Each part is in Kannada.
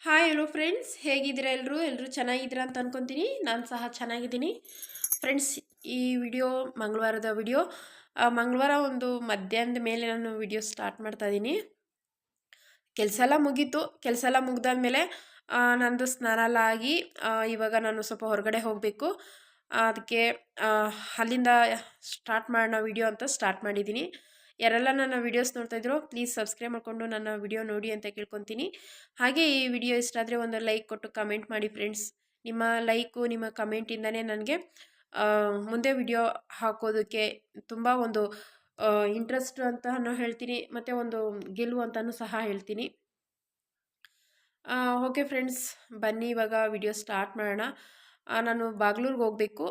ಹಾಯ್ ಹಲೋ ಫ್ರೆಂಡ್ಸ್, ಹೇಗಿದ್ದೀರಾ? ಎಲ್ಲರೂ ಚೆನ್ನಾಗಿದ್ದೀರಾ ಅಂತ ಅನ್ಕೊತೀನಿ. ನಾನು ಸಹ ಚೆನ್ನಾಗಿದ್ದೀನಿ ಫ್ರೆಂಡ್ಸ್. ಈ ವಿಡಿಯೋ ಮಂಗಳವಾರದ ವಿಡಿಯೋ. ಮಂಗಳವಾರ ಒಂದು ಮಧ್ಯಾಹ್ನದ ಮೇಲೆ ನಾನು ವಿಡಿಯೋ ಸ್ಟಾರ್ಟ್ ಮಾಡ್ತಾ ಇದ್ದೀನಿ. ಕೆಲಸ ಎಲ್ಲ ಮುಗೀತು. ಕೆಲಸ ಎಲ್ಲ ಮುಗ್ದಾದ್ಮೇಲೆ ನಂದು ಸ್ನಾನ ಎಲ್ಲ ಆಗಿ ಇವಾಗ ನಾನು ಸ್ವಲ್ಪ ಹೊರಗಡೆ ಹೋಗಬೇಕು. ಅದಕ್ಕೆ ಅಲ್ಲಿಂದ ಸ್ಟಾರ್ಟ್ ಮಾಡೋಣ ವಿಡಿಯೋ ಅಂತ ಸ್ಟಾರ್ಟ್ ಮಾಡಿದ್ದೀನಿ. ಯಾರೆಲ್ಲ ನನ್ನ ವಿಡಿಯೋಸ್ ನೋಡ್ತಾ ಇದ್ರು ಪ್ಲೀಸ್ ಸಬ್ಸ್ಕ್ರೈಬ್ ಮಾಡಿಕೊಂಡು ನನ್ನ ವಿಡಿಯೋ ನೋಡಿ ಅಂತ ಕೇಳ್ಕೊತೀನಿ. ಹಾಗೆ ಈ ವಿಡಿಯೋ ಇಷ್ಟ ಆದರೆ ಒಂದು ಲೈಕ್ ಕೊಟ್ಟು ಕಮೆಂಟ್ ಮಾಡಿ ಫ್ರೆಂಡ್ಸ್. ನಿಮ್ಮ ಲೈಕು ನಿಮ್ಮ ಕಮೆಂಟಿಂದನೇ ನನಗೆ ಮುಂದೆ ವಿಡಿಯೋ ಹಾಕೋದಕ್ಕೆ ತುಂಬ ಒಂದು ಇಂಟ್ರೆಸ್ಟ್ ಅಂತಲೂ ಹೇಳ್ತೀನಿ, ಮತ್ತು ಒಂದು ಗೆಲುವು ಅಂತಲೂ ಸಹ ಹೇಳ್ತೀನಿ. ಓಕೆ ಫ್ರೆಂಡ್ಸ್, ಬನ್ನಿ ಇವಾಗ ವಿಡಿಯೋ ಸ್ಟಾರ್ಟ್ ಮಾಡೋಣ. ನಾನು ಬಾಗ್ಲೂರಿಗೆ ಹೋಗಬೇಕು.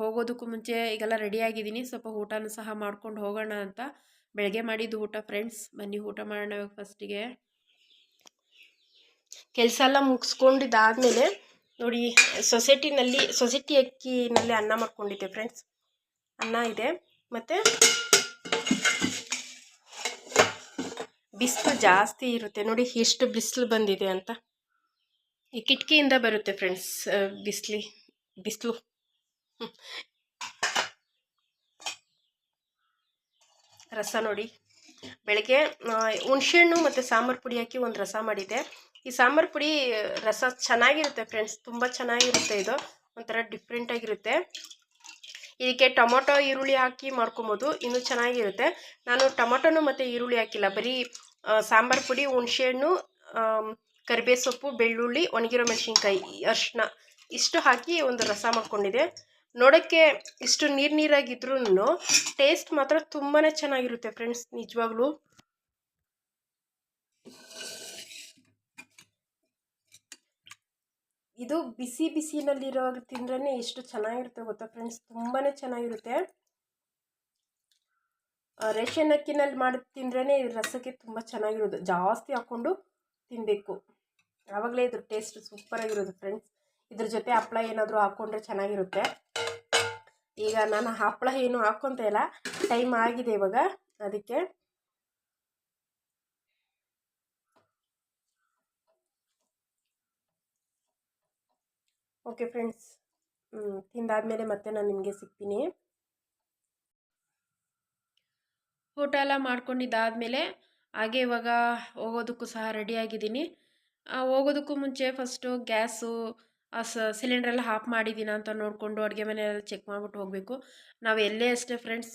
ಹೋಗೋದಕ್ಕೂ ಮುಂಚೆ ಈಗೆಲ್ಲ ರೆಡಿಯಾಗಿದ್ದೀನಿ. ಸ್ವಲ್ಪ ಊಟನೂ ಸಹ ಮಾಡ್ಕೊಂಡು ಹೋಗೋಣ ಅಂತ. ಬೆಳಗ್ಗೆ ಮಾಡಿದ್ದು ಊಟ ಫ್ರೆಂಡ್ಸ್. ಬನ್ನಿ ಊಟ ಮಾಡೋಣ ಇವಾಗ. ಫಸ್ಟಿಗೆ ಕೆಲಸ ಎಲ್ಲ ಮುಗಿಸ್ಕೊಂಡಿದ್ದಾದಮೇಲೆ ನೋಡಿ, ಸೊಸೈಟಿ ಅಕ್ಕಿನಲ್ಲಿ ಅನ್ನ ಮಾಡ್ಕೊಂಡಿದ್ದೆ ಫ್ರೆಂಡ್ಸ್. ಅನ್ನ ಇದೆ, ಮತ್ತು ಬಿಸಿಲು ಜಾಸ್ತಿ ಇರುತ್ತೆ ನೋಡಿ, ಎಷ್ಟು ಬಿಸಿಲು ಬಂದಿದೆ ಅಂತ. ಈ ಕಿಟಕಿಯಿಂದ ಬರುತ್ತೆ ಫ್ರೆಂಡ್ಸ್ ಬಿಸಿಲು. ರಸ ನೋಡಿ, ಬೆಳಗ್ಗೆ ಹುಣಸೆಹಣ್ಣು ಮತ್ತು ಸಾಂಬಾರು ಪುಡಿ ಹಾಕಿ ಒಂದು ರಸ ಮಾಡಿದ್ದೆ. ಈ ಸಾಂಬಾರು ಪುಡಿ ರಸ ಚೆನ್ನಾಗಿರುತ್ತೆ ಫ್ರೆಂಡ್ಸ್, ತುಂಬ ಚೆನ್ನಾಗಿರುತ್ತೆ. ಇದು ಒಂಥರ ಡಿಫ್ರೆಂಟಾಗಿರುತ್ತೆ. ಇದಕ್ಕೆ ಟೊಮೊಟೊ ಈರುಳ್ಳಿ ಹಾಕಿ ಮಾಡ್ಕೊಬೋದು, ಇನ್ನೂ ಚೆನ್ನಾಗಿರುತ್ತೆ. ನಾನು ಟೊಮೊಟೊನು ಮತ್ತು ಈರುಳ್ಳಿ ಹಾಕಿಲ್ಲ, ಬರೀ ಸಾಂಬಾರು ಪುಡಿ, ಹುಣಸೆಹಣ್ಣು, ಕರಿಬೇವು ಸೊಪ್ಪು, ಬೆಳ್ಳುಳ್ಳಿ, ಒಣಗಿರೋ ಮೆಣಸಿನ್ಕಾಯಿ, ಅರಿಶಿನ ಇಷ್ಟು ಹಾಕಿ ಒಂದು ರಸ ಮಾಡ್ಕೊಂಡಿದ್ದೆ. ನೋಡೋಕ್ಕೆ ಇಷ್ಟು ನೀರಾಗಿದ್ರೂ ಟೇಸ್ಟ್ ಮಾತ್ರ ತುಂಬಾ ಚೆನ್ನಾಗಿರುತ್ತೆ ಫ್ರೆಂಡ್ಸ್, ನಿಜವಾಗ್ಲೂ. ಇದು ಬಿಸಿನಲ್ಲಿರೋ ತಿಂದ್ರೇ ಎಷ್ಟು ಚೆನ್ನಾಗಿರುತ್ತೆ ಗೊತ್ತಾ ಫ್ರೆಂಡ್ಸ್, ತುಂಬಾ ಚೆನ್ನಾಗಿರುತ್ತೆ. ರೇಷನ್ ಅಕ್ಕಿನಲ್ಲಿ ಮಾಡಿ ತಿಂದ್ರೇ ರಸಕ್ಕೆ ತುಂಬ ಚೆನ್ನಾಗಿರೋದು. ಜಾಸ್ತಿ ಹಾಕ್ಕೊಂಡು ತಿನ್ನಬೇಕು, ಆವಾಗಲೇ ಇದ್ರ ಟೇಸ್ಟ್ ಸೂಪರಾಗಿರೋದು ಫ್ರೆಂಡ್ಸ್. ಇದ್ರ ಜೊತೆ ಹಪ್ಪಳ ಏನಾದರೂ ಹಾಕ್ಕೊಂಡ್ರೆ ಚೆನ್ನಾಗಿರುತ್ತೆ. ಈಗ ನಾನು ಹಪ್ಪಳ ಏನು ಹಾಕ್ಕೊತ ಇಲ್ಲ, ಟೈಮ್ ಆಗಿದೆ ಇವಾಗ, ಅದಕ್ಕೆ. ಓಕೆ ಫ್ರೆಂಡ್ಸ್, ತಿಂದಾದ್ಮೇಲೆ ಮತ್ತೆ ನಾನು ನಿಮಗೆ ಸಿಗ್ತೀನಿ. ಊಟ ಎಲ್ಲ ಮಾಡ್ಕೊಂಡಿದ್ದಾದಮೇಲೆ ಹಾಗೆ ಇವಾಗ ಹೋಗೋದಕ್ಕೂ ಸಹ ರೆಡಿಯಾಗಿದ್ದೀನಿ. ಹೋಗೋದಕ್ಕೂ ಮುಂಚೆ ಫಸ್ಟು ಗ್ಯಾಸು ಸಿಲಿಂಡ್ರೆಲ್ಲ ಆಫ್ ಮಾಡಿದ್ದೀನ ಅಂತ ನೋಡಿಕೊಂಡು ಅಡುಗೆ ಮನೆಯೆಲ್ಲ ಚೆಕ್ ಮಾಡಿಬಿಟ್ಟು ಹೋಗಬೇಕು. ನಾವು ಎಲ್ಲೇ ಅಷ್ಟೇ ಫ್ರೆಂಡ್ಸ್,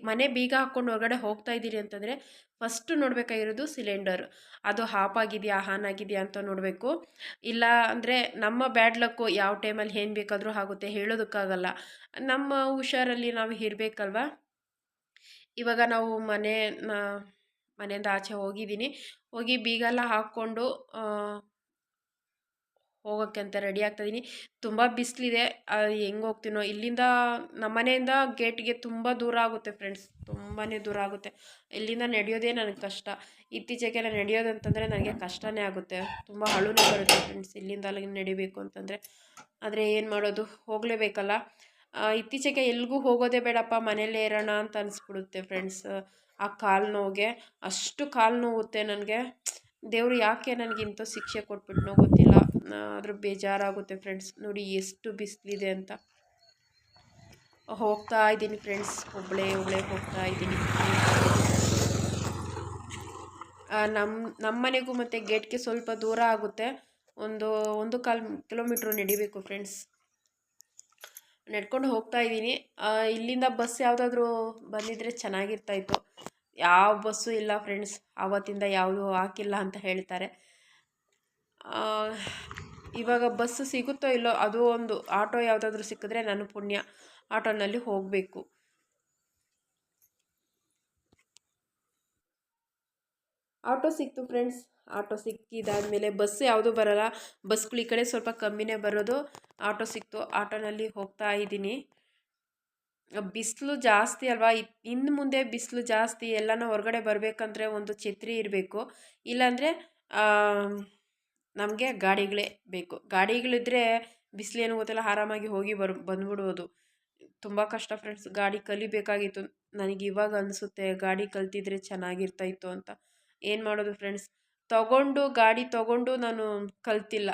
ಮನೆ ಬೀಗ ಹಾಕ್ಕೊಂಡು ಹೊರಗಡೆ ಹೋಗ್ತಾ ಇದ್ದೀರಿ ಅಂತಂದರೆ ಫಸ್ಟು ನೋಡಬೇಕಾಗಿರೋದು ಸಿಲಿಂಡರ್, ಅದು ಆಫ್ ಆಗಿದೆಯಾ ಆನ್ ಆಗಿದೆಯಾ ಅಂತ ನೋಡಬೇಕು. ಇಲ್ಲ ಅಂದರೆ ನಮ್ಮ ಬ್ಯಾಡ್ ಲಕ್ಕು, ಯಾವ ಟೈಮಲ್ಲಿ ಏನು ಬೇಕಾದರೂ ಆಗುತ್ತೆ, ಹೇಳೋದಕ್ಕಾಗಲ್ಲ. ನಮ್ಮ ಹುಷಾರಲ್ಲಿ ನಾವು ಇರಬೇಕಲ್ವ. ಇವಾಗ ನಾವು ಮನೆಯಿಂದ ಆಚೆ ಹೋಗಿದ್ದೀನಿ. ಹೋಗಿ ಬೀಗೆಲ್ಲ ಹಾಕ್ಕೊಂಡು ಹೋಗೋಕ್ಕೆ ಅಂತ ರೆಡಿ ಆಗ್ತಾಯಿದ್ದೀನಿ. ತುಂಬ ಬಿಸಿಲಿದೆ, ಹೆಂಗೆ ಹೋಗ್ತೀನೋ. ಇಲ್ಲಿಂದ ನಮ್ಮ ಮನೆಯಿಂದ ಗೇಟ್ಗೆ ತುಂಬ ದೂರ ಆಗುತ್ತೆ ಫ್ರೆಂಡ್ಸ್, ತುಂಬಾ ದೂರ ಆಗುತ್ತೆ. ಇಲ್ಲಿಂದ ನಡೆಯೋದೇ ನನಗೆ ಕಷ್ಟ. ಇತ್ತೀಚೆಗೆಲ್ಲ ನಡೆಯೋದಂತಂದರೆ ನನಗೆ ಕಷ್ಟನೇ ಆಗುತ್ತೆ, ತುಂಬ ಅಳುನೇ ಬರುತ್ತೆ ಫ್ರೆಂಡ್ಸ್ ಇಲ್ಲಿಂದ ಅಲ್ಲಿಗೆ ನಡಿಬೇಕು ಅಂತಂದರೆ. ಆದರೆ ಏನು ಮಾಡೋದು, ಹೋಗಲೇಬೇಕಲ್ಲ. ಇತ್ತೀಚೆಗೆ ಎಲ್ಗೂ ಹೋಗೋದೇ ಬೇಡಪ್ಪ, ಮನೆಯಲ್ಲೇ ಇರೋಣ ಅಂತ ಅನಿಸ್ಬಿಡುತ್ತೆ ಫ್ರೆಂಡ್ಸ್. ಆ ಕಾಲು ನೋವಿಗೆ ಅಷ್ಟು ಕಾಲು ನೋವುತ್ತೆ ನನಗೆ. ದೇವರು ಯಾಕೆ ನನಗಿಂತ ಶಿಕ್ಷೆ ಕೊಟ್ಬಿಟ್ನೋ ಗೊತ್ತಿಲ್ಲ, ಆದರೂ ಬೇಜಾರಾಗುತ್ತೆ ಫ್ರೆಂಡ್ಸ್. ನೋಡಿ ಎಷ್ಟು ಬಿಸಿಲಿದೆ ಅಂತ. ಹೋಗ್ತಾ ಇದ್ದೀನಿ ಫ್ರೆಂಡ್ಸ್, ಒಬ್ಬಳೇ ಹೋಗ್ತಾ ಇದ್ದೀನಿ. ನಮ್ಮ ಮನೆಗೂ ಮತ್ತು ಗೇಟ್ಗೆ ಸ್ವಲ್ಪ ದೂರ ಆಗುತ್ತೆ, ಒಂದು 1.25 ಕಿಲೋಮೀಟ್ರ್ ನಡಿಬೇಕು ಫ್ರೆಂಡ್ಸ್. ನಡ್ಕೊಂಡು ಹೋಗ್ತಾ ಇದ್ದೀನಿ. ಇಲ್ಲಿಂದ ಬಸ್ ಯಾವುದಾದ್ರೂ ಬಂದಿದ್ದರೆ ಚೆನ್ನಾಗಿರ್ತಾಯಿತ್ತು. ಯಾವ ಬಸ್ಸು ಇಲ್ಲ ಫ್ರೆಂಡ್ಸ್, ಆವತ್ತಿಂದ ಯಾವುದೂ ಹಾಕಿಲ್ಲ ಅಂತ ಹೇಳ್ತಾರೆ. ಇವಾಗ ಬಸ್ಸು ಸಿಗುತ್ತೋ ಇಲ್ಲೋ, ಅದು ಒಂದು ಆಟೋ ಯಾವುದಾದ್ರೂ ಸಿಕ್ಕಿದ್ರೆ ನಾನು ಪುಣ್ಯ, ಆಟೋನಲ್ಲಿ ಹೋಗಬೇಕು. ಆಟೋ ಸಿಕ್ತು ಫ್ರೆಂಡ್ಸ್. ಆಟೋ ಸಿಕ್ಕಿದಾದಮೇಲೆ ಬಸ್ ಯಾವುದೂ ಬರೋಲ್ಲ, ಬಸ್ಗಳು ಈ ಕಡೆ ಸ್ವಲ್ಪ ಕಮ್ಮಿನೇ ಬರೋದು. ಆಟೋ ಸಿಕ್ತು, ಆಟೋನಲ್ಲಿ ಹೋಗ್ತಾ ಇದ್ದೀನಿ. ಬಿಸಿಲು ಜಾಸ್ತಿ ಅಲ್ವಾ, ಇನ್ನು ಮುಂದೆ ಬಿಸಿಲು ಜಾಸ್ತಿ. ಎಲ್ಲನೂ ಹೊರಗಡೆ ಬರಬೇಕಂದ್ರೆ ಒಂದು ಛತ್ರಿ ಇರಬೇಕು, ಇಲ್ಲಾಂದರೆ ನಮಗೆ ಗಾಡಿಗಳೇ ಬೇಕು. ಗಾಡಿಗಳಿದ್ದರೆ ಬಿಸಿಲೇನು ಗೊತ್ತಿಲ್ಲ, ಆರಾಮಾಗಿ ಹೋಗಿ ಬಂದ್ಬಿಡ್ಬೋದು. ತುಂಬ ಕಷ್ಟ ಫ್ರೆಂಡ್ಸ್, ಗಾಡಿ ಕಲಿಬೇಕಾಗಿತ್ತು. ನನಗೆ ಇವಾಗ ಅನಿಸುತ್ತೆ ಗಾಡಿ ಕಲ್ತಿದ್ರೆ ಚೆನ್ನಾಗಿರ್ತಾಯಿತ್ತು ಅಂತ. ಏನು ಮಾಡೋದು ಫ್ರೆಂಡ್ಸ್, ಗಾಡಿ ತಗೊಂಡು ನಾನು ಕಲ್ತಿಲ್ಲ.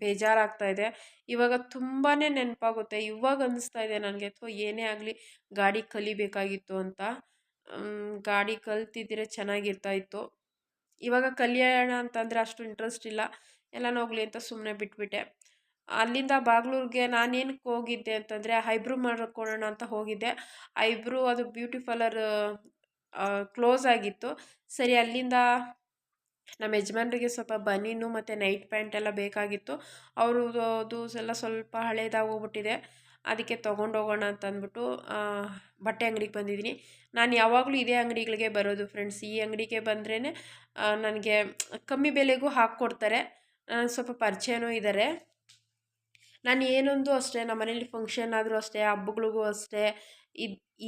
ಬೇಜಾರಾಗ್ತಾ ಇದೆ. ಇವಾಗ ತುಂಬಾ ನೆನಪಾಗುತ್ತೆ. ಇವಾಗ ಅನ್ನಿಸ್ತಾ ಇದೆ ನನಗೆ, ಏನೇ ಆಗಲಿ ಗಾಡಿ ಕಲಿಬೇಕಾಗಿತ್ತು ಅಂತ. ಗಾಡಿ ಕಲ್ತಿದ್ದರೆ ಚೆನ್ನಾಗಿರ್ತಾ ಇತ್ತು. ಇವಾಗ ಕಲಿಯೋಣ ಅಂತಂದರೆ ಅಷ್ಟು ಇಂಟ್ರೆಸ್ಟ್ ಇಲ್ಲ. ಎಲ್ಲನೂ ಹೋಗಲಿ ಅಂತ ಸುಮ್ಮನೆ ಬಿಟ್ಬಿಟ್ಟೆ. ಅಲ್ಲಿಂದ ಬಾಗ್ಲೂರಿಗೆ ನಾನೇನಕ್ಕೆ ಹೋಗಿದ್ದೆ ಅಂತಂದರೆ ಐಬ್ರೋ ಮಾಡ್ಕೊಳ್ಳೋಣ ಅಂತ ಹೋಗಿದ್ದೆ. ಐಬ್ರೋ ಅದು ಬ್ಯೂಟಿ ಪಾರ್ಲರ್ ಕ್ಲೋಸ್ ಆಗಿತ್ತು. ಸರಿ, ಅಲ್ಲಿಂದ ನಮ್ಮ ಯಜಮಾನ್ರಿಗೆ ಸ್ವಲ್ಪ ಬನೀನು ಮತ್ತು ನೈಟ್ ಪ್ಯಾಂಟ್ ಎಲ್ಲ ಬೇಕಾಗಿತ್ತು. ಅವರು ಅದು ಎಲ್ಲ ಸ್ವಲ್ಪ ಹಳೇದಾಗೋಗ್ಬಿಟ್ಟಿದೆ. ಅದಕ್ಕೆ ತೊಗೊಂಡೋಗೋಣ ಅಂತ ಅಂದ್ಬಿಟ್ಟು ಬಟ್ಟೆ ಅಂಗಡಿಗೆ ಬಂದಿದ್ದೀನಿ. ನಾನು ಯಾವಾಗಲೂ ಇದೇ ಅಂಗಡಿಗಳಿಗೆ ಬರೋದು ಫ್ರೆಂಡ್ಸ್. ಈ ಅಂಗಡಿಗೆ ಬಂದ್ರೇ ನನಗೆ ಕಮ್ಮಿ ಬೆಲೆಗೂ ಹಾಕ್ಕೊಡ್ತಾರೆ. ಸ್ವಲ್ಪ ಪರಿಚಯನೂ ಇದ್ದಾರೆ. ನಾನು ಏನೊಂದು ಅಷ್ಟೇ, ನಮ್ಮ ಮನೇಲಿ ಫಂಕ್ಷನ್ ಆದರೂ ಅಷ್ಟೇ, ಹಬ್ಬಗಳಿಗೂ ಅಷ್ಟೇ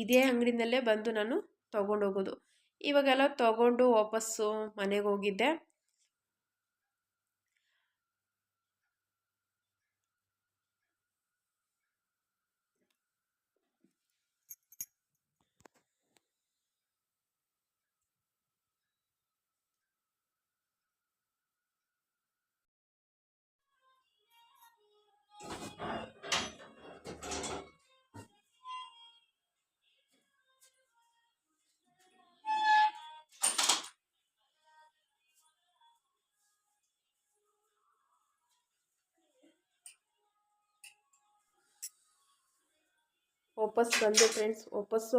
ಇದೇ ಅಂಗಡಿನಲ್ಲೇ ಬಂದು ನಾನು ತೊಗೊಂಡೋಗೋದು. ಇವಾಗೆಲ್ಲ ತೊಗೊಂಡು ವಾಪಸ್ಸು ಮನೆಗೆ ಹೋಗಿದ್ದೆ. ವಾಪಸ್ ಬಂದೆ ಫ್ರೆಂಡ್ಸ್. ವಾಪಸ್ಸು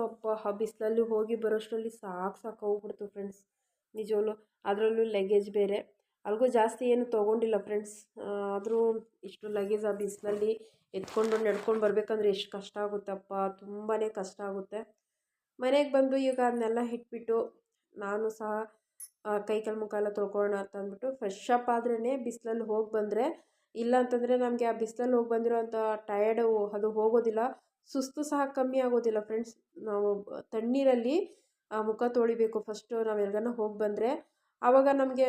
ಬಿಸಿಲಲ್ಲಿ ಹೋಗಿ ಬರೋಷ್ಟರಲ್ಲಿ ಸಾಕಾಗೋಗ್ಬಿಡ್ತು ಫ್ರೆಂಡ್ಸ್, ನಿಜವೂ. ಅದರಲ್ಲೂ ಲಗೇಜ್ ಬೇರೆ. ಅಲ್ಗೂ ಜಾಸ್ತಿ ಏನು ತೊಗೊಂಡಿಲ್ಲ ಫ್ರೆಂಡ್ಸ್. ಆದರೂ ಇಷ್ಟು ಲಗೇಜ್ ಆ ಬಿಸಿಲಲ್ಲಿ ಎತ್ಕೊಂಡು ನಡ್ಕೊಂಡು ಬರಬೇಕಂದ್ರೆ ಎಷ್ಟು ಕಷ್ಟ ಆಗುತ್ತಪ್ಪ, ತುಂಬಾ ಕಷ್ಟ ಆಗುತ್ತೆ. ಮನೆಗೆ ಬಂದು ಈಗ ಅದನ್ನೆಲ್ಲ ಇಟ್ಬಿಟ್ಟು ನಾನು ಸಹ ಕೈ ಕಾಲು ಮುಖ ಎಲ್ಲ ತೊಳ್ಕೊಳ್ಳೋಣ ಅಂತ ಅಂದ್ಬಿಟ್ಟು ಫ್ರೆಶ್ ಅಪ್ ಆದ್ರೇ ಬಿಸಿಲಲ್ಲಿ ಹೋಗಿ ಬಂದರೆ, ಇಲ್ಲ ಅಂತಂದರೆ ನಮಗೆ ಆ ಬಿಸಿಲಲ್ಲಿ ಹೋಗಿ ಬಂದಿರೋ ಅಂಥ ಟಯರ್ಡು ಅದು ಹೋಗೋದಿಲ್ಲ. ಸುಸ್ತು ಸಹ ಕಮ್ಮಿ ಆಗೋದಿಲ್ಲ ಫ್ರೆಂಡ್ಸ್. ನಾವು ತಣ್ಣೀರಲ್ಲಿ ಮುಖ ತೊಳಿಬೇಕು ಫಸ್ಟು ನಾವು ಎಲ್ಗನ ಹೋಗಿ ಬಂದರೆ. ಆವಾಗ ನಮಗೆ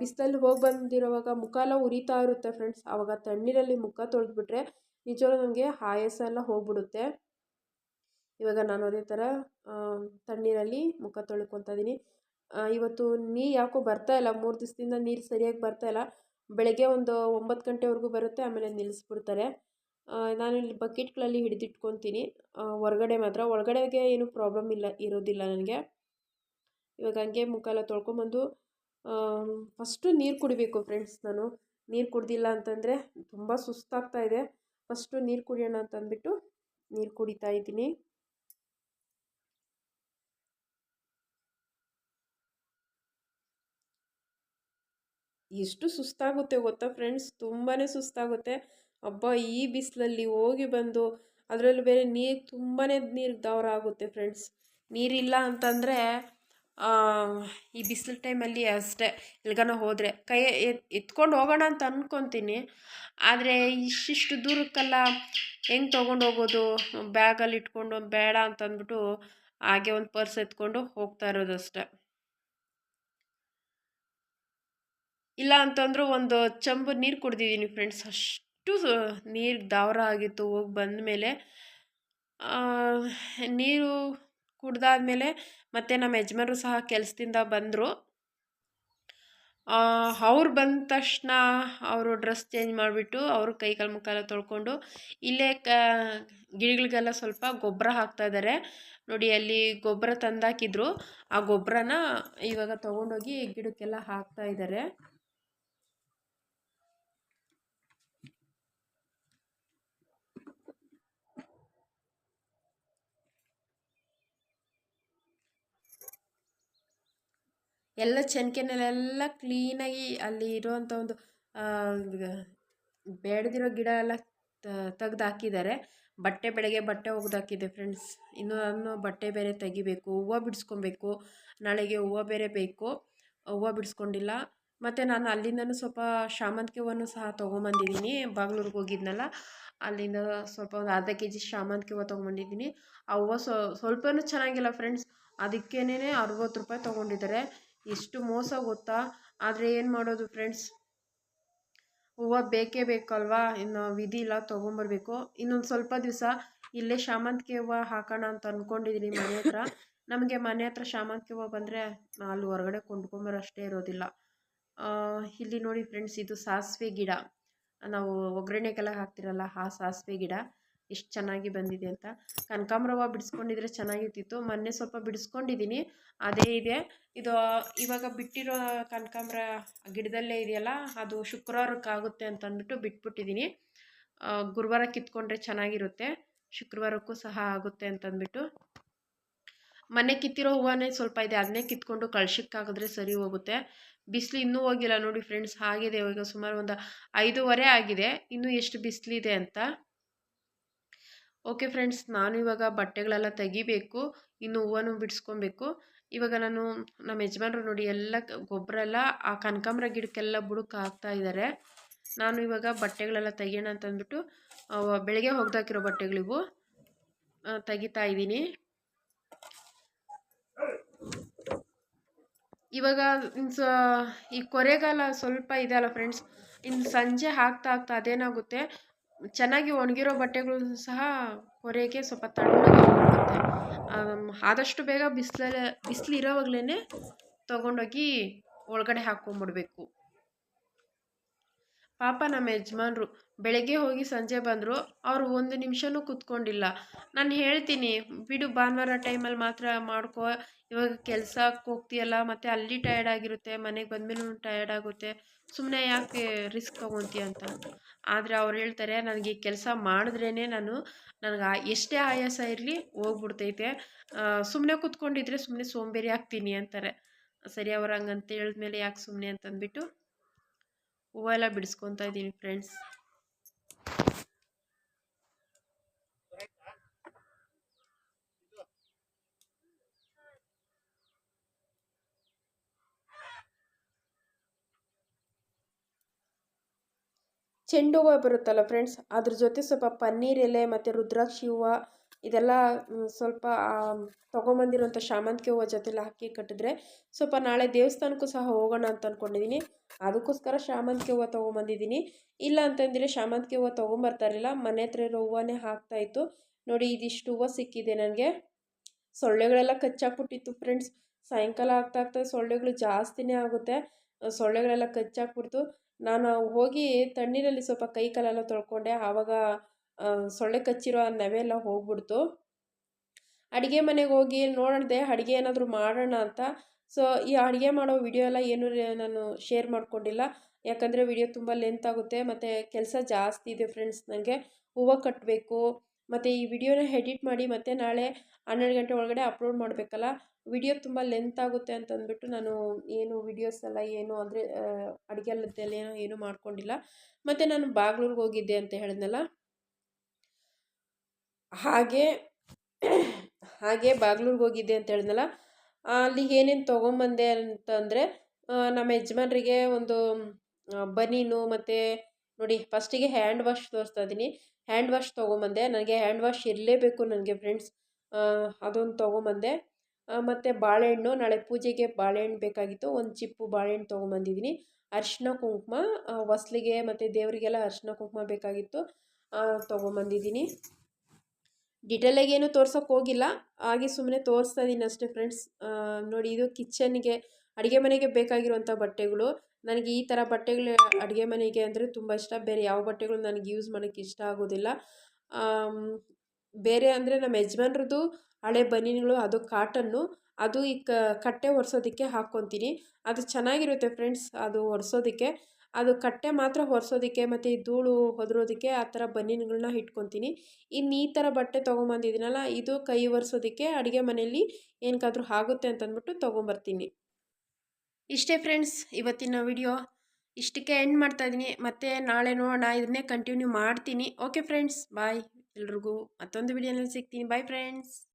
ಬಿಸಿಲಲ್ಲಿ ಹೋಗಿ ಬಂದಿರೋವಾಗ ಮುಖ ಎಲ್ಲ ಉರಿತಾ ಇರುತ್ತೆ ಫ್ರೆಂಡ್ಸ್. ಆವಾಗ ತಣ್ಣೀರಲ್ಲಿ ಮುಖ ತೊಳೆದ್ಬಿಟ್ರೆ ನಿಜವಾಗ್ಲೂ ನಮಗೆ ಆಯಾಸ ಎಲ್ಲ ಹೋಗ್ಬಿಡುತ್ತೆ. ಇವಾಗ ನಾನು ಅದೇ ಥರ ತಣ್ಣೀರಲ್ಲಿ ಮುಖ ತೊಳ್ಕೊತಾ ಇದ್ದೀನಿ. ಇವತ್ತು ನೀರು ಯಾಕೋ ಬರ್ತಾಯಿಲ್ಲ, 3 ದಿವಸದಿಂದ ನೀರು ಸರಿಯಾಗಿ ಬರ್ತಾಯಿಲ್ಲ. ಬೆಳಗ್ಗೆ ಒಂದು 9 ಗಂಟೆವರೆಗೂ ಬರುತ್ತೆ, ಆಮೇಲೆ ನಿಲ್ಲಿಸ್ಬಿಡ್ತಾರೆ. ನಾನಿಲ್ಲಿ ಬಕೆಟ್ಗಳಲ್ಲಿ ಹಿಡಿದಿಟ್ಕೊತೀನಿ ಹೊರಗಡೆ ಮಾತ್ರ. ಒಳಗಡೆಗೆ ಏನೂ ಪ್ರಾಬ್ಲಮ್ ಇರೋದಿಲ್ಲ ನನಗೆ. ಇವಾಗ ಹಂಗೆ ಮುಖ ಎಲ್ಲ ತೊಳ್ಕೊಂಬಂದು ಫಸ್ಟು ನೀರು ಕುಡಿಬೇಕು ಫ್ರೆಂಡ್ಸ್. ನಾನು ನೀರು ಕುಡ್ದಿಲ್ಲ ಅಂತಂದರೆ ತುಂಬ ಸುಸ್ತಾಗ್ತಾಯಿದೆ. ಫಸ್ಟು ನೀರು ಕುಡಿಯೋಣ ಅಂತಂದ್ಬಿಟ್ಟು ನೀರು ಕುಡಿತಾ ಇದ್ದೀನಿ. ಎಷ್ಟು ಸುಸ್ತಾಗುತ್ತೆ ಗೊತ್ತಾ ಫ್ರೆಂಡ್ಸ್, ತುಂಬಾ ಸುಸ್ತಾಗುತ್ತೆ. ಅಬ್ಬಾ, ಈ ಬಿಸಿಲಲ್ಲಿ ಹೋಗಿ ಬಂದು ಅದರಲ್ಲೂ ಬೇರೆ ನೀರು ತುಂಬಾ ನೀರು ದಾವರ ಆಗುತ್ತೆ ಫ್ರೆಂಡ್ಸ್. ನೀರಿಲ್ಲ ಅಂತಂದರೆ ಈ ಬಿಸಿಲು ಟೈಮಲ್ಲಿ ಅಷ್ಟೇ, ಎಲ್ಗನ ಹೋದರೆ ಕೈ ಎತ್ಕೊಂಡು ಹೋಗೋಣ ಅಂತ ಅಂದ್ಕೊತೀನಿ. ಆದರೆ ಇಷ್ಟಿಷ್ಟು ದೂರಕ್ಕೆಲ್ಲ ಹೆಂಗೆ ತೊಗೊಂಡು ಹೋಗೋದು, ಬ್ಯಾಗಲ್ಲಿ ಇಟ್ಕೊಂಡು ಬೇಡ ಅಂತಂದ್ಬಿಟ್ಟು ಹಾಗೆ ಒಂದು ಪರ್ಸ್ ಎತ್ಕೊಂಡು ಹೋಗ್ತಾ ಇರೋದಷ್ಟೆ. ಇಲ್ಲ ಅಂತಂದರೂ ಒಂದು ಚಂಬು ನೀರು ಕುಡ್ದಿದ್ದೀನಿ ಫ್ರೆಂಡ್ಸ್. ಅಷ್ಟು ನೀರು ದಾವರ ಆಗಿತ್ತು ಹೋಗಿ ಬಂದ ಮೇಲೆ. ನೀರು ಕುಡ್ದಾದ್ಮೇಲೆ ಮತ್ತೆ ನಮ್ಮ ಯಜಮಾನರು ಸಹ ಕೆಲಸದಿಂದ ಬಂದರು. ಅವ್ರು ಬಂದ ತಕ್ಷಣ ಅವರು ಡ್ರೆಸ್ ಚೇಂಜ್ ಮಾಡಿಬಿಟ್ಟು ಅವರು ಕೈ ಕಾಲು ಮುಖ ಎಲ್ಲ ತೊಳ್ಕೊಂಡು ಇಲ್ಲೇ ಗಿಡಗಳಿಗೆಲ್ಲ ಸ್ವಲ್ಪ ಗೊಬ್ಬರ ಹಾಕ್ತಾಯಿದ್ದಾರೆ. ನೋಡಿ, ಅಲ್ಲಿ ಗೊಬ್ಬರ ತಂದಾಕಿದ್ರು. ಆ ಗೊಬ್ಬರನ ಇವಾಗ ತೊಗೊಂಡೋಗಿ ಗಿಡಕ್ಕೆಲ್ಲ ಹಾಕ್ತಾಯಿದ್ದಾರೆ. ಎಲ್ಲ ಚೆನ್ಕೆನೆಲ್ಲ ಕ್ಲೀನಾಗಿ ಅಲ್ಲಿ ಇರೋವಂಥ ಒಂದು ಬೇಡದಿರೋ ಗಿಡ ಎಲ್ಲ ತೆಗ್ದು ಹಾಕಿದ್ದಾರೆ. ಬೆಳಗ್ಗೆ ಬಟ್ಟೆ ಒಗ್ದಾಕಿದ್ದೆ ಫ್ರೆಂಡ್ಸ್. ಇನ್ನು ಬಟ್ಟೆ ಬೇರೆ ತೆಗಿಬೇಕು, ಹೂವು ಬಿಡಿಸ್ಕೊಬೇಕು. ನಾಳೆಗೆ ಹೂವು ಬೇರೆ ಬೇಕು, ಹೂವು ಬಿಡಿಸ್ಕೊಂಡಿಲ್ಲ. ಮತ್ತು ನಾನು ಅಲ್ಲಿಂದನೂ ಸ್ವಲ್ಪ ಶಾಮಂತಿಗೆ ಹೂವನ್ನು ಸಹ ತೊಗೊಂಬಂದಿದ್ದೀನಿ. ಬಾಗ್ಲೂರಿಗೆ ಹೋಗಿದ್ನಲ್ಲ, ಅಲ್ಲಿಂದ ಸ್ವಲ್ಪ ಒಂದು ಅರ್ಧ kg ಶಾಮಂತಿಗೆ ಹೂವು ತೊಗೊಂಬಂದಿದ್ದೀನಿ. ಆ ಹೂವು ಸ್ವಲ್ಪನೂ ಚೆನ್ನಾಗಿಲ್ಲ ಫ್ರೆಂಡ್ಸ್. ಅದಕ್ಕೇನೆ 60 ರೂಪಾಯಿ ತೊಗೊಂಡಿದ್ದಾರೆ. ಎಷ್ಟು ಮೋಸ ಗೊತ್ತಾ. ಆದರೆ ಏನು ಮಾಡೋದು ಫ್ರೆಂಡ್ಸ್, ಹೂವು ಬೇಕೇ ಬೇಕಲ್ವಾ, ಇನ್ನು ವಿಧಿ ಇಲ್ಲ, ತೊಗೊಂಬರ್ಬೇಕು. ಇನ್ನೊಂದು ಸ್ವಲ್ಪ ದಿವಸ ಇಲ್ಲೇ ಶಾಮಂತಿಗೆ ಹೂವು ಹಾಕೋಣ ಅಂತ ಅಂದ್ಕೊಂಡಿದ್ದೀನಿ ಮನೆ ಹತ್ರ. ನಮಗೆ ಮನೆ ಹತ್ರ ಶಾಮಂತಿಗೆ ಹೂವು ಬಂದರೆ ಅಲ್ಲಿ ಹೊರಗಡೆ ಕೊಂಡ್ಕೊಂಬರೋ ಅಷ್ಟೇ ಇರೋದಿಲ್ಲ. ಇಲ್ಲಿ ನೋಡಿ ಫ್ರೆಂಡ್ಸ್, ಇದು ಸಾಸಿವೆ ಗಿಡ. ನಾವು ಒಗ್ಗರಣೆಗೆಲ್ಲ ಹಾಕ್ತಿರಲ್ಲ ಆ ಸಾಸಿವೆ ಗಿಡ ಎಷ್ಟು ಚೆನ್ನಾಗಿ ಬಂದಿದೆ ಅಂತ. ಕನಕಾಂಬರ ಹೂವು ಬಿಡಿಸ್ಕೊಂಡಿದ್ರೆ ಚೆನ್ನಾಗಿರ್ತಿತ್ತು. ಮೊನ್ನೆ ಸ್ವಲ್ಪ ಬಿಡಿಸ್ಕೊಂಡಿದ್ದೀನಿ, ಅದೇ ಇದೆ. ಇದು ಇವಾಗ ಬಿಟ್ಟಿರೋ ಕನಕಾಂಬರ ಗಿಡದಲ್ಲೇ ಇದೆಯಲ್ಲ, ಅದು ಶುಕ್ರವಾರಕ್ಕೆ ಆಗುತ್ತೆ ಅಂತ ಅಂದ್ಬಿಟ್ಟು ಬಿಟ್ಬಿಟ್ಟಿದ್ದೀನಿ. ಗುರುವಾರ ಕಿತ್ಕೊಂಡ್ರೆ ಚೆನ್ನಾಗಿರುತ್ತೆ, ಶುಕ್ರವಾರಕ್ಕೂ ಸಹ ಆಗುತ್ತೆ ಅಂತಂದ್ಬಿಟ್ಟು. ಮನೆ ಕಿತ್ತಿರೋ ಹೂವನೇ ಸ್ವಲ್ಪ ಇದೆ, ಅದನ್ನೇ ಕಿತ್ಕೊಂಡು ಕಳ್ಸಕ್ಕಾಗಿದ್ರೆ ಸರಿ ಹೋಗುತ್ತೆ. ಬಿಸಿಲು ಇನ್ನೂ ಹೋಗಿಲ್ಲ ನೋಡಿ ಫ್ರೆಂಡ್ಸ್, ಆಗಿದೆ ಇವಾಗ ಸುಮಾರು ಒಂದು 5:30 ಆಗಿದೆ, ಇನ್ನೂ ಎಷ್ಟು ಬಿಸಿಲಿದೆ ಅಂತ. ಓಕೆ ಫ್ರೆಂಡ್ಸ್, ನಾನು ಇವಾಗ ಬಟ್ಟೆಗಳೆಲ್ಲ ತೆಗಿಬೇಕು, ಇನ್ನು ಹೂವನ್ನು ಬಿಡಿಸ್ಕೊಬೇಕು. ಇವಾಗ ನಾನು ನಮ್ಮ ಯಜಮಾನ್ರು ನೋಡಿ ಎಲ್ಲ ಗೊಬ್ಬರ ಎಲ್ಲ ಆ ಕನಕಾಂಬರ ಗಿಡಕ್ಕೆಲ್ಲ ಬುಡಕ್ಕೆ ಹಾಕ್ತಾ ಇದ್ದಾರೆ. ನಾನು ಇವಾಗ ಬಟ್ಟೆಗಳೆಲ್ಲ ತೆಗಿಯೋಣ ಅಂತಂದ್ಬಿಟ್ಟು ಬೆಳಗ್ಗೆ ಹೋಗ್ದಾಕಿರೋ ಬಟ್ಟೆಗಳಿವು ತೆಗಿತಾ ಇದ್ದೀನಿ. ಇವಾಗ ಈ ಕೊರೆಗಾಲ ಸ್ವಲ್ಪ ಇದೆ ಅಲ್ಲ ಫ್ರೆಂಡ್ಸ್, ಇನ್ನು ಸಂಜೆ ಹಾಕ್ತಾ ಅದೇನಾಗುತ್ತೆ, ಚೆನ್ನಾಗಿ ಒಣಗಿರೋ ಬಟ್ಟೆಗಳು ಸಹ ಕೊರೆಗೆ ಸ್ವಲ್ಪ ತಣ್ಣಗಾಗುತ್ತೆ. ಆದಷ್ಟು ಬೇಗ ಬಿಸಿಲು ಇರೋವಾಗಲೇ ತೊಗೊಂಡೋಗಿ ಒಳಗಡೆ ಹಾಕ್ಕೊಂಬಿಡ್ಬೇಕು. ಪಾಪ ನಮ್ಮ ಯಜಮಾನ್ರು ಬೆಳಗ್ಗೆ ಹೋಗಿ ಸಂಜೆ ಬಂದರು, ಅವರು ಒಂದು ನಿಮಿಷನೂ ಕೂತ್ಕೊಂಡಿಲ್ಲ. ನಾನು ಹೇಳ್ತೀನಿ, ಬಿಡು ಭಾನುವಾರ ಟೈಮಲ್ಲಿ ಮಾತ್ರ ಮಾಡ್ಕೋ, ಇವಾಗ ಕೆಲಸಕ್ಕೆ ಹೋಗ್ತೀಯಲ್ಲ, ಮತ್ತು ಅಲ್ಲಿ ಟಯರ್ಡ್ ಆಗಿರುತ್ತೆ, ಮನೆಗೆ ಬಂದಮೇಲೂ ಟಯರ್ಡ್ ಆಗುತ್ತೆ, ಸುಮ್ಮನೆ ಯಾಕೆ ರಿಸ್ಕ್ ತೊಗೊತೀಯ ಅಂತ. ಆದರೆ ಅವ್ರು ಹೇಳ್ತಾರೆ, ನನಗೆ ಕೆಲಸ ಮಾಡಿದ್ರೇ ನನಗೆ ಎಷ್ಟೇ ಆಯಾಸ ಇರಲಿ ಹೋಗ್ಬಿಡ್ತೈತೆ, ಸುಮ್ಮನೆ ಕೂತ್ಕೊಂಡಿದ್ರೆ ಸುಮ್ಮನೆ ಸೋಂಬೇರಿ ಆಗ್ತೀನಿ ಅಂತಾರೆ. ಸರಿ, ಅವ್ರು ಹಂಗಂತ ಹೇಳಿದ್ಮೇಲೆ ಯಾಕೆ ಸುಮ್ಮನೆ ಅಂತಂದ್ಬಿಟ್ಟು ಹೂವೆಲ್ಲ ಬಿಡಿಸ್ಕೊತಾ ಇದ್ದೀನಿ ಫ್ರೆಂಡ್ಸ್. ಚೆಂಡು ಹೂವು ಬರುತ್ತಲ್ಲ ಫ್ರೆಂಡ್ಸ್, ಅದ್ರ ಜೊತೆ ಸ್ವಲ್ಪ ಪನ್ನೀರ್ ಎಲೆ ಮತ್ತು ರುದ್ರಾಕ್ಷಿ ಹೂವು ಇದೆಲ್ಲ ಸ್ವಲ್ಪ ತೊಗೊಂಬಂದಿರೋಂಥ ಶಾಮಂತಿಗೆ ಹೂವು ಜೊತೆಲಿ ಹಾಕಿ ಕಟ್ಟಿದ್ರೆ ಸ್ವಲ್ಪ ನಾಳೆ ದೇವಸ್ಥಾನಕ್ಕೂ ಸಹ ಹೋಗೋಣ ಅಂತ ಅಂದ್ಕೊಂಡಿದ್ದೀನಿ. ಅದಕ್ಕೋಸ್ಕರ ಶಾಮಂತಿಗೆ ಹೂವು ತೊಗೊಂಬಂದಿದ್ದೀನಿ. ಇಲ್ಲ ಅಂತಂದರೆ ಶಾಮಂತಿಗೆ ಹೂವು ತೊಗೊಂಬರ್ತಾರಿಲ್ಲ, ಮನೆ ಹತ್ರ ಇರೋ ಹೂವನ್ನೇ ಹಾಕ್ತಾಯಿತ್ತು. ನೋಡಿ, ಇದಿಷ್ಟು ಹೂವು ಸಿಕ್ಕಿದೆ ನನಗೆ. ಸೊಳ್ಳೆಗಳೆಲ್ಲ ಕಚ್ಚಾಕ್ಬಿಟ್ಟಿತ್ತು ಫ್ರೆಂಡ್ಸ್. ಸಾಯಂಕಾಲ ಆಗ್ತಾ ಸೊಳ್ಳೆಗಳು ಜಾಸ್ತಿನೇ ಆಗುತ್ತೆ. ಸೊಳ್ಳೆಗಳೆಲ್ಲ ಕಚ್ಚಾಕ್ಬಿಡ್ತು. ನಾನು ಹೋಗಿ ತಣ್ಣೀರಲ್ಲಿ ಸ್ವಲ್ಪ ಕೈ ಕಾಲೆಲ್ಲ ತೊಳ್ಕೊಂಡೆ, ಆವಾಗ ಸೊಳ್ಳೆ ಕಚ್ಚಿರೋ ಆ ನೆವೆಲ್ಲ ಹೋಗ್ಬಿಡ್ತು. ಅಡುಗೆ ಮನೆಗೆ ಹೋಗಿ ನೋಡಿದೆ ಅಡುಗೆ ಏನಾದರೂ ಮಾಡೋಣ ಅಂತ. ಸೊ ಈ ಅಡುಗೆ ಮಾಡೋ ವಿಡಿಯೋ ಎಲ್ಲ ಏನೂ ನಾನು ಶೇರ್ ಮಾಡ್ಕೊಂಡಿಲ್ಲ, ಯಾಕಂದರೆ ವಿಡಿಯೋ ತುಂಬ ಲೆಂತ್ ಆಗುತ್ತೆ ಮತ್ತು ಕೆಲಸ ಜಾಸ್ತಿ ಇದೆ ಫ್ರೆಂಡ್ಸ್. ನನಗೆ ಹೂವು ಕಟ್ಟಬೇಕು, ಮತ್ತು ಈ ವಿಡಿಯೋನ ಎಡಿಟ್ ಮಾಡಿ ಮತ್ತು ನಾಳೆ 12 ಗಂಟೆ ಒಳಗಡೆ ಅಪ್ಲೋಡ್ ಮಾಡಬೇಕಲ್ಲ, ವಿಡಿಯೋ ತುಂಬ ಲೆಂತ್ ಆಗುತ್ತೆ ಅಂತಂದ್ಬಿಟ್ಟು ನಾನು ಏನು ವಿಡಿಯೋಸ್ ಎಲ್ಲ ಏನು ಅಂದರೆ ಅಡುಗೆಲ್ಲದ್ದೆಲ್ಲ ಏನೂ ಮಾಡ್ಕೊಂಡಿಲ್ಲ. ಮತ್ತು ನಾನು ಬಾಗ್ಲೂರಿಗೆ ಹೋಗಿದ್ದೆ ಅಂತ ಹೇಳಿದ್ನಲ್ಲ, ಹಾಗೆ ಬಾಗ್ಲೂರಿಗೆ ಹೋಗಿದ್ದೆ ಅಂತ ಹೇಳಿದ್ನಲ್ಲ, ಅಲ್ಲಿಗೆ ಏನೇನು ತೊಗೊಂಬಂದೆ ಅಂತಂದರೆ, ನಮ್ಮ ಯಜಮಾನ್ರಿಗೆ ಒಂದು ಬನೀನು, ಮತ್ತು ನೋಡಿ ಫಸ್ಟಿಗೆ ಹ್ಯಾಂಡ್ ವಾಶ್ ತೋರಿಸ್ತಾ ಇದ್ದೀನಿ. ಹ್ಯಾಂಡ್ ವಾಶ್ ತೊಗೊಂಬಂದೆ, ನನಗೆ ಹ್ಯಾಂಡ್ ವಾಶ್ ಇರಲೇಬೇಕು ನನಗೆ ಫ್ರೆಂಡ್ಸ್, ಅದೊಂದು ತೊಗೊಂಬಂದೆ. ಮತ್ತು ಬಾಳೆಹಣ್ಣು, ನಾಳೆ ಪೂಜೆಗೆ ಬಾಳೆಹಣ್ಣು ಬೇಕಾಗಿತ್ತು, ಒಂದು ಚಿಪ್ಪು ಬಾಳೆಹಣ್ಣು ತೊಗೊಂಬಂದಿದ್ದೀನಿ. ಅರಿಶಿನ ಕುಂಕುಮ, ಹೊಸ್ಲಿಗೆ ಮತ್ತು ದೇವರಿಗೆಲ್ಲ ಅರಿಶಿನ ಕುಂಕುಮ ಬೇಕಾಗಿತ್ತು, ತೊಗೊಂಬಂದಿದ್ದೀನಿ. ಡಿಟೇಲಾಗೇನು ತೋರ್ಸೋಕ್ಕೆ ಹೋಗಿಲ್ಲ, ಹಾಗೆ ಸುಮ್ಮನೆ ತೋರಿಸ್ತಾ ಇದ್ದೀನಿ ಅಷ್ಟೇ ಫ್ರೆಂಡ್ಸ್. ನೋಡಿ, ಇದು ಕಿಚನ್ಗೆ ಅಡುಗೆ ಮನೆಗೆ ಬೇಕಾಗಿರುವಂಥ ಬಟ್ಟೆಗಳು. ನನಗೆ ಈ ಥರ ಬಟ್ಟೆಗಳು ಅಡುಗೆ ಮನೆಗೆ ಅಂದರೆ ತುಂಬ ಇಷ್ಟ. ಬೇರೆ ಯಾವ ಬಟ್ಟೆಗಳು ನನಗೆ ಯೂಸ್ ಮಾಡೋಕ್ಕೆ ಇಷ್ಟ ಆಗೋದಿಲ್ಲ. ಬೇರೆ ಅಂದರೆ ನಮ್ಮ ಯಜಮಾನ್ರದ್ದು ಹಳೆ ಬನೀನುಗಳು, ಅದು ಕಾಟನ್ನು, ಅದು ಈ ಕಟ್ಟೆ ಒರೆಸೋದಕ್ಕೆ ಹಾಕ್ಕೊತೀನಿ. ಅದು ಚೆನ್ನಾಗಿರುತ್ತೆ ಫ್ರೆಂಡ್ಸ್, ಅದು ಒರೆಸೋದಕ್ಕೆ. ಅದು ಕಟ್ಟೆ ಮಾತ್ರ ಒರೆಸೋದಕ್ಕೆ ಮತ್ತು ಈ ಧೂಳು ಒದರೋದಕ್ಕೆ ಆ ಥರ ಬನೀನುಗಳನ್ನ ಇಟ್ಕೊತೀನಿ. ಇನ್ನು ಈ ಥರ ಬಟ್ಟೆ ತೊಗೊಂಬಂದಿದ್ದೀನಲ್ಲ, ಇದು ಕೈ ಒರೆಸೋದಕ್ಕೆ, ಅಡುಗೆ ಮನೆಯಲ್ಲಿ ಏನಕ್ಕಾದ್ರೂ ಆಗುತ್ತೆ ಅಂತಂದ್ಬಿಟ್ಟು ತೊಗೊಂಬರ್ತೀನಿ. ಇಷ್ಟೇ ಫ್ರೆಂಡ್ಸ್ ಇವತ್ತಿನ ವಿಡಿಯೋ, ಇಷ್ಟಕ್ಕೆ ಎಂಡ್ ಮಾಡ್ತಾಯಿದ್ದೀನಿ. ಮತ್ತು ನಾಳೆ ನೋಡೋಣ, ಇದನ್ನೇ ಕಂಟಿನ್ಯೂ ಮಾಡ್ತೀನಿ. Okay friends, bye. ಎಲ್ರಿಗೂ ಮತ್ತೊಂದು ವಿಡಿಯೋನಲ್ಲಿ ಸಿಗ್ತೀನಿ. Bye friends.